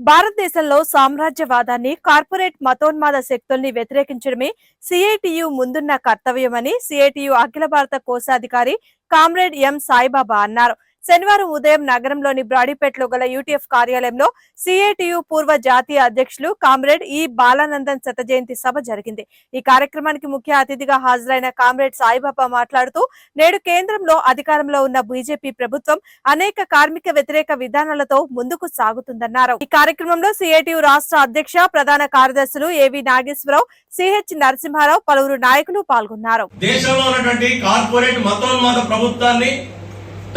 భారతదేశంలో సామ్రాజ్యవాదాన్ని, కార్పొరేట్ మతోన్మాద శక్తుల్ని వ్యతిరేకించడమే సిఐటియు ముందున్న కర్తవ్యమని సిఐటియు అఖిల భారత కోశాధికారి కామ్రేడ్ ఎం సాయిబాబా అన్నారు. శనివారం ఉదయం నగరంలోని బ్రాడీపేటలో గల యూటీఎఫ్ కార్యాలయంలో సిఐటియు పూర్వ జాతీయ అధ్యక్షులు కామ్రేడ్ ఈ బాలానందన్ శత జయంతి సభ జరిగింది. ఈ కార్యక్రమానికి ముఖ్య అతిథిగా హాజరైన కామ్రేడ్ సాయిబాబా మాట్లాడుతూ, నేడు కేంద్రంలో అధికారంలో ఉన్న బీజేపీ ప్రభుత్వం అనేక కార్మిక వ్యతిరేక విధానాలతో ముందుకు సాగుతుందన్నారు. ఈ కార్యక్రమంలో సిఐటియు రాష్ట్ర అధ్యక్ష, ప్రధాన కార్యదర్శులు ఏవి నాగేశ్వరరావు, సిహెచ్ నరసింహారావు, పలువురు నాయకులు పాల్గొన్నారు. దేశంలో ఉన్నటువంటి కార్పొరేట్ మతోన్మాద ప్రభుత్వాన్ని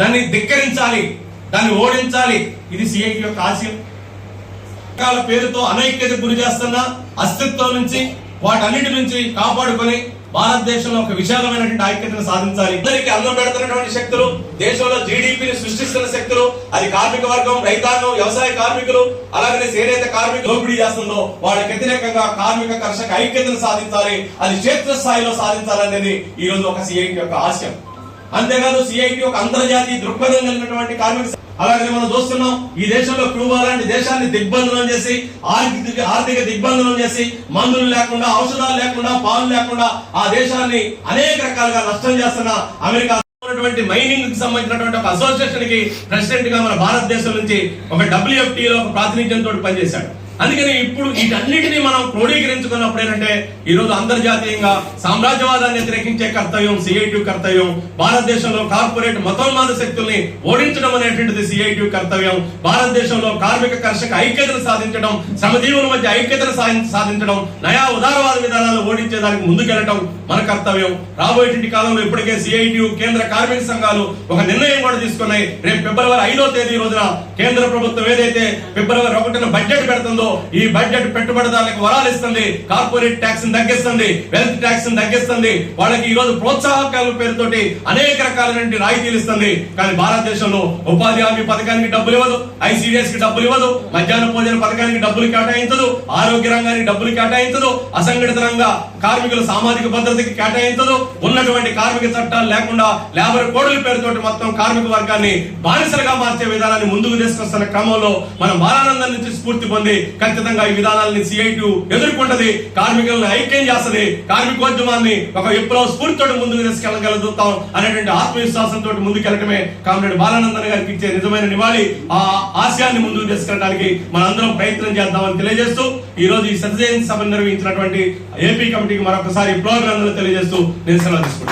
దాన్ని ధిక్కరించాలి, దాన్ని ఓడించాలి. ఇది సిఐటి యొక్క ఆశయం. పేరుతో అనైక్యత గురి చేస్తున్న అస్తిత్వం నుంచి, వాటన్నిటి నుంచి కాపాడుకొని భారతదేశంలో ఒక విశాలమైనటువంటి ఐక్యతను సాధించాలి. అందరికీ అన్నం పెడుతున్నటువంటి శక్తులు, దేశంలో జీడీపీని సృష్టిస్తున్న శక్తులు, అది కార్మిక వర్గం, రైతాంగం, వ్యవసాయ కార్మికులు, అలాగే చేనేత కార్మికులు దోపిడీ చేస్తుందో వాళ్ళకి వ్యతిరేకంగా కార్మిక కర్షక ఐక్యతను సాధించాలి. అది క్షేత్రస్థాయిలో సాధించాలనేది ఈ రోజు ఒక సిఐటి యొక్క ఆశయం. అంతేకాదు సిఐటి ఒక అంతర్జాతీయ దృక్పథం కలిగినటువంటి కార్మిక. అలాగే మనం చూస్తున్నాం, ఈ దేశంలో క్యూబా లాంటి దేశాన్ని దిగ్బంధనం చేసి, ఆర్థిక దిగ్బంధనం చేసి, మందులు లేకుండా, ఔషధాలు లేకుండా, పాలు లేకుండా ఆ దేశాన్ని అనేక రకాలుగా నష్టం చేస్తున్న అమెరికా మైనింగ్ కి సంబంధించినటువంటి ఒక అసోసియేషన్ కి ప్రెసిడెంట్ గా మన భారతదేశం నుంచి ఒక WFT లో ఒక ప్రాతినిధ్యంతో పనిచేశాడు. అందుకని ఇప్పుడు వీటన్నిటినీ మనం క్రోడీకరించుకున్నప్పుడు ఏంటంటే, ఈ రోజు అంతర్జాతీయంగా సామ్రాజ్యవాదాన్ని వ్యతిరేకించే కర్తవ్యం సిఐటి కర్తవ్యం, భారతదేశంలో కార్పొరేట్ మతోన్మాద శక్తుల్ని ఓడించడం అనేటువంటిది సిఐటి కర్తవ్యం, భారతదేశంలో కార్మిక కర్షక ఐక్యతను సాధించడం, శ్రమజీవుల మధ్య ఐక్యతను సాధించడం, నయా ఉదారవాద విధానాలు ఓడించేదానికి ముందుకెళ్లడం మన కర్తవ్యం. రాబోయేటువంటి కాలంలో ఇప్పటికే సిఐటి కేంద్ర కార్మిక సంఘాలు ఒక నిర్ణయం కూడా తీసుకున్నాయి. రేపు ఫిబ్రవరి 5వ తేదీ రోజున కేంద్ర ప్రభుత్వం ఏదైతే ఫిబ్రవరి 1న బడ్జెట్ పెడుతుందో, ఈ బడ్జెట్ పెట్టుబడిదారులకు వరాలు ఇస్తుంది, కార్పొరేట్ ట్యాక్స్ తగ్గిస్తుంది, వెల్త్ ట్యాక్స్ తగ్గిస్తుంది, వాళ్ళకి ఈ రోజు ప్రోత్సాహకాల పేరుతోటి అనేక రకాలైన రాయితీలు ఇస్తుంది. కానీ భారతదేశంలో ఉపాధి హామీ పథకానికి డబ్బులు ఇవ్వదు, ICDS కి డబ్బులు ఇవ్వదు, మధ్యాహ్న భోజన పథకానికి డబ్బులు కేటాయించదు, ఆరోగ్య రంగానికి డబ్బులు కేటాయించదు, అసంఘటిత రంగ కార్మికుల సామాజిక భద్రతకి కేటాయించదు, ఉన్నటువంటి కార్మిక చట్టాలు లేకుండా లేబర్ కోడ్ల పేరుతోటి మొత్తం కార్మిక వర్గాన్ని బానిసలుగా మార్చే విధానాన్ని ముందుకు తీసుకొస్తున్న క్రమంలో మనం బాలానందం నుంచి స్ఫూర్తి పొంది ఖచ్చితంగా ఈ విధానాలని సిఐటి ఎదుర్కొంటది, కార్మికులను ఐక్యం చేస్తుంది, కార్మికోద్యమాన్ని ఒక విప్లవ స్ఫూర్తితో ముందుకు తీసుకెళ్లగలుగుతాం అనేటువంటి ఆత్మవిశ్వాసంతో ముందుకెళ్లటమే కామ్రేడ్ బాలానందన్ గారికి ఇచ్చే నిజమైన నివాళి. ఆ ఆశయాన్ని ముందుకు తీసుకెళ్ళడానికి మనందరం ప్రయత్నం చేద్దామని తెలియజేస్తూ, ఈ రోజు ఈ శత జయంతి సభ నిర్వహించినటువంటి ఏపీ కమిటీకి మరొకసారి ప్రోగ్రాంలు తెలియజేస్తూ నేను సెలవు తీసుకుంటాను.